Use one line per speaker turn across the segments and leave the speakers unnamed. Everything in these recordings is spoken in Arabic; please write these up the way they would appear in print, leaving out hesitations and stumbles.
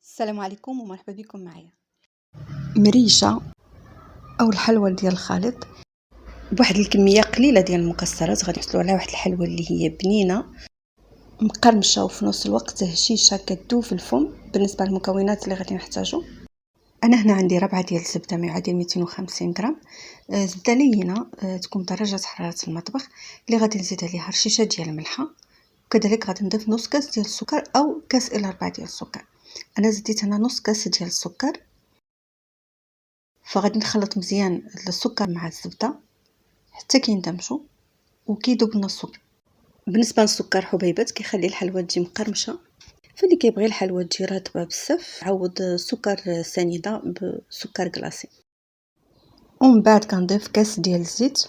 السلام عليكم ومرحبا بكم معايا مريشه او الحلوى ديال الخليط بواحد الكميه قليله ديال المكسرات. غادي نحصلوا على واحد الحلوى اللي هي بنينه مقرمشه وفي نفس الوقت هشيشه كتذوب في الفم. بالنسبه للمكونات اللي غادي نحتاجو، انا هنا عندي ربعه ديال الزبده مع ديال 250 غرام زبده لينه تكون بدرجه حراره المطبخ، اللي غادي نزيد عليها رشيشه ديال الملحه، وكذلك غادي نضيف نص كاس ديال السكر او كاس الى ربع ديال السكر. انا زديت هنا نص كاس ديال السكر. فغادي نخلط مزيان السكر مع الزبده حتى كيندمجوا وكيذوب لنا السكر. بالنسبه للسكر حبيبات كيخلي الحلوى تجي مقرمشه، فاللي كيبغي الحلوى تجي رطبه بزاف عوض سكر سنيده بسكر كلاصي. ومن بعد كنضيف كاس ديال الزيت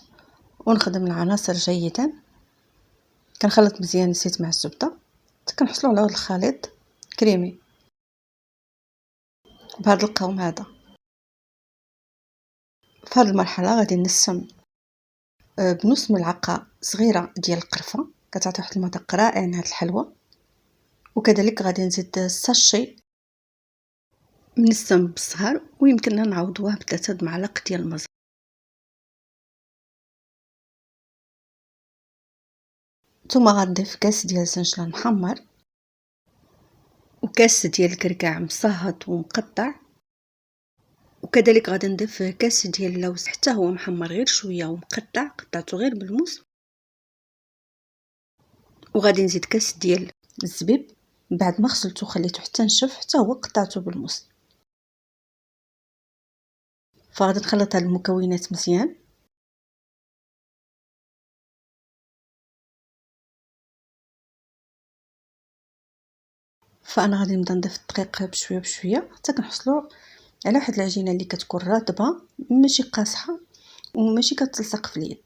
ونخدم العناصر جيدا. كنخلط مزيان الزيت مع الزبده حتى كنحصلوا على هذا الخليط كريمي بهذا القوام هذا. في هذه المرحله غادي نسم بنص ملعقه صغيره ديال القرفه، كتعطي واحد المذاق رائع لهاد الحلوى. وكذلك غادي نزيد الساشي من السم بالصهر، ويمكننا نعوضوه ب3 معالق ديال الماء. ثم غنضيف كاس ديال الزنجلان محمر وكاس ديال الكركاع مصهط ومقطع، وكذلك غادي نضيف كاس ديال اللوز حتى هو محمر غير شويه ومقطع، قطعته غير بالموس. وغادي نزيد كاس ديال الزبيب بعد ما غسلته وخليته حتى نشف، حتى هو قطعته بالموس. فغادي نخلط هاد المكونات مزيان. فانا غادي نبدا نضيف الدقيق بشويه بشويه حتى كنحصلوا على واحد العجينه اللي كتكون رطبه ماشي قاصحه وماشي كتلصق في اليد.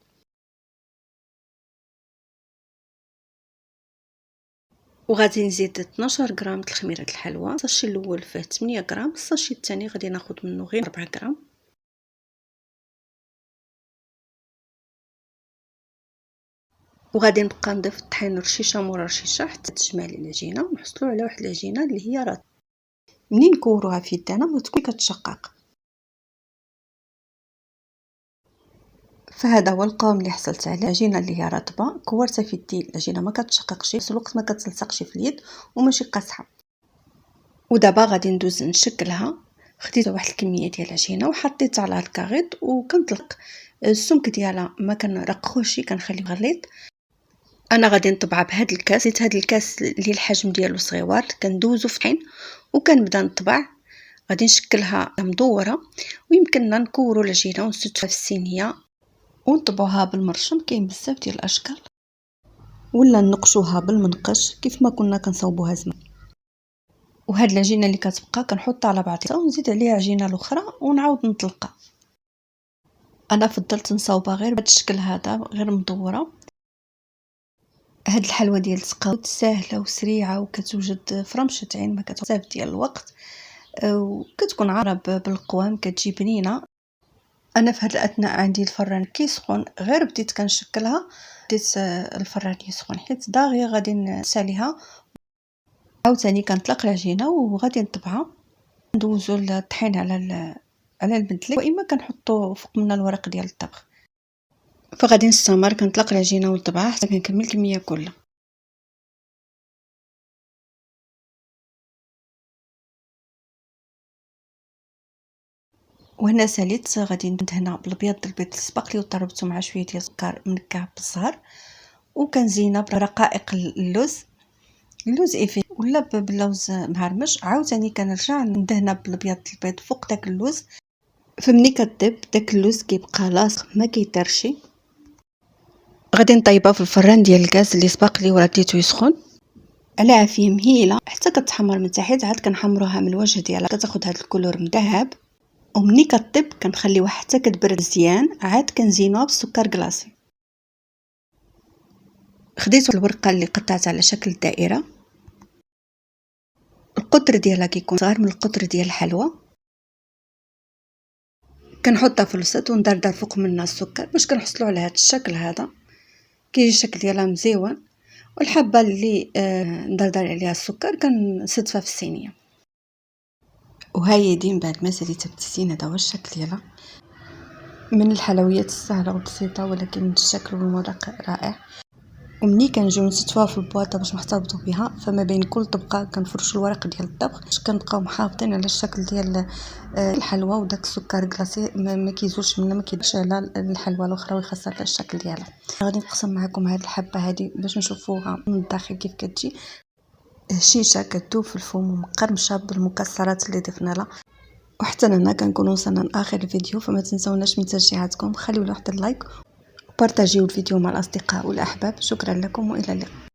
وغادي نزيد 12 غرام د الخميره الحلوى. الساشي الاول فيه 8 غرام، الساشي الثاني غادي ناخذ منه غير 4 غرام. وغادي نبقى نضيف الطحين رشيشه مورا رشيشه حتى تجمع لي العجينه ونحصلوا على واحد العجينه اللي هي رطبه. منين نكوروها في يدنا ما تكون كتشقق. فهذا هو القوام اللي حصلت عليه، العجينه اللي هي رطبه كورتها في يدي، العجينه ما كتشققش في نفس الوقت ما كتلصقش في اليد وماشي قاصحه. ودابا غادي ندوز نشكلها. خديت واحد الكميه ديال العجينه وحطيتها على الكاغيط وكنطلق السمك ديالها ما كنرقخوش، كنخليه غليظ. انا غادي نطبعها بهذا الكاس. هذا الكاس اللي الحجم ديالو صغيور كندوزو في الطحين وكنبدا نطبع. غادي نشكلها مدوره، ويمكننا نكوروا العجينه ونسدوها في الصينيه ونطبعوها بالمرشم. كاين بزاف ديال الاشكال، ولا نقشوها بالمنقش كيف ما كنا كنصاوبوها زمان. وهاد العجينه اللي كتبقى كنحطها على بعضها ونزيد عليها عجينه الاخرى ونعاود نطلقها. انا فضلت نصاوبها غير بهذا الشكل هذا، غير مدوره. هاد الحلوى ديال التقاوت سهله وسريعه وكتوجد في رمشه عين، ما كتاخذ بزاف ديال الوقت وكتكون عاربه بالقوام، كتجي بنينه. انا في هاد الاثناء عندي الفران كيسخن، غير بديت كنشكلها بديت الفران يسخن حيت داغيه. غادي نساليها عاوتاني كنطلق العجينه وغادي نطبعها. ندوزو الطحين على المدلك، واما كنحطو فوق منها الورق ديال الطبخ. فغادي نستمر كنطلق العجينه ونطبعها حتى كنكمل الكميه كلها. وهنا ساليت غادي ندهنها بالابيض ديال البيض السباقلي وضربته مع شويه ديال السكر منكع بالصغر، وكنزينها برقائق اللوز ايفي ولا باللوز مهرمش. عاوتاني كنرجع ندهنها بالابيض ديال البيض فوق داك اللوز. فمني كطيب داك اللوز كيبقى لاصق ما كيطرش. غادي نطيبها في الفران ديال الغاز اللي سبق لي ورديته يسخن على عافيه مهيله حتى كتحمر من تحت. عاد كنحمروها من الوجه ديالها كتاخذ هذا الكولور مذهب. ومني كطيب كنخليوها حتى كتبرد مزيان، عاد كنزينوها بالسكر كلاصي. خديت الورقه اللي قطعتها على شكل دائره، القطر ديالها كيكون صغير من القطر ديال الحلوى. كنحطها في الوسط وندردر فوق منها السكر باش كنحصلوا على هذا الشكل هذا. كيجي الشكل ديالها مزيون. والحبه اللي ندردر عليها السكر كنسدفها في الصينيه. وهاي دي من بعد ما ساليتها بتيسين، هذا هو الشكل ديالها. من الحلويات السهله والبسيطه ولكن الشكل والمذاق رائع. ومني كنجيو نستفوها في البواطه باش نحتفظوا بها، فما بين كل طبقه كنفرشوا الورق ديال الطبخ باش كنبقاو محافظين على الشكل ديال الحلوى، وداك السكر كلاصي ما كيزولش منا، ما كيدخلش على الحلوى الاخرى ويخسر الشكل ديالها. غادي نقسم معكم هذه الحبه هذه باش نشوفوها من الداخل كيف كتجي. شيشه كتذوب في الفم ومقرمشه بالمكسرات اللي ضفنا لها. وحتى هنا كنكونوا وصلنا لاخر الفيديو، فما تنسوناش من تشجيعاتكم، خليوا لي واحد اللايك وبارطاجيو الفيديو مع الاصدقاء والاحباب. شكرا لكم والى اللقاء.